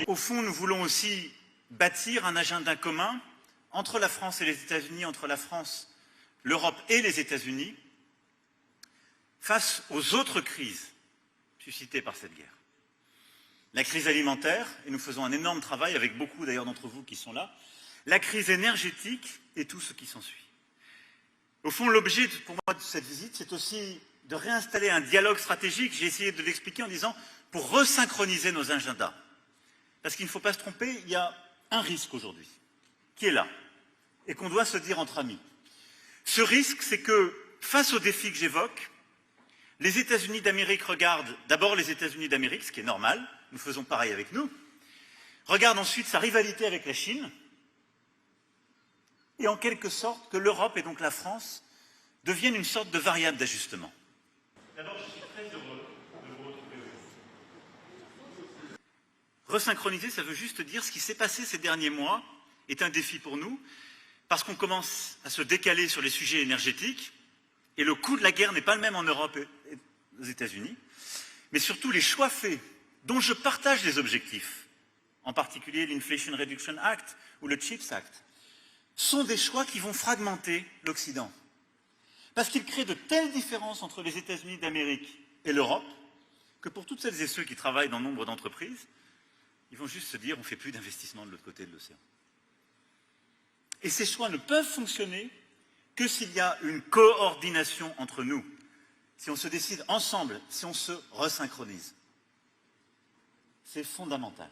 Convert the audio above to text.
Au fond, nous voulons aussi bâtir un agenda commun entre la France et les États-Unis, entre la France, l'Europe et les États-Unis, face aux autres crises suscitées par cette guerre. La crise alimentaire, et nous faisons un énorme travail avec beaucoup d'ailleurs d'entre vous qui sont là, la crise énergétique et tout ce qui s'ensuit. Au fond, l'objet pour moi de cette visite, c'est aussi de réinstaller un dialogue stratégique. J'ai essayé de l'expliquer en disant pour resynchroniser nos agendas. Parce qu'il ne faut pas se tromper, il y a un risque aujourd'hui qui est là et qu'on doit se dire entre amis. Ce risque, c'est que face aux défis que j'évoque, les États-Unis d'Amérique regardent d'abord les États-Unis d'Amérique, ce qui est normal, nous faisons pareil avec nous, regardent ensuite sa rivalité avec la Chine, et en quelque sorte que l'Europe et donc la France deviennent une sorte de variable d'ajustement. D'abord, je suis très heureux de vous retrouver aujourd'hui. Resynchroniser, ça veut juste dire ce qui s'est passé ces derniers mois est un défi pour nous, parce qu'on commence à se décaler sur les sujets énergétiques, et le coût de la guerre n'est pas le même en Europe et aux États-Unis, mais surtout les choix faits, dont je partage les objectifs, en particulier l'Inflation Reduction Act ou le CHIPS Act, sont des choix qui vont fragmenter l'Occident. Parce qu'ils créent de telles différences entre les États-Unis d'Amérique et l'Europe, que pour toutes celles et ceux qui travaillent dans nombre d'entreprises, ils vont juste se dire on ne fait plus d'investissement de l'autre côté de l'océan. Et ces choix ne peuvent fonctionner que s'il y a une coordination entre nous, si on se décide ensemble, si on se resynchronise. C'est fondamental.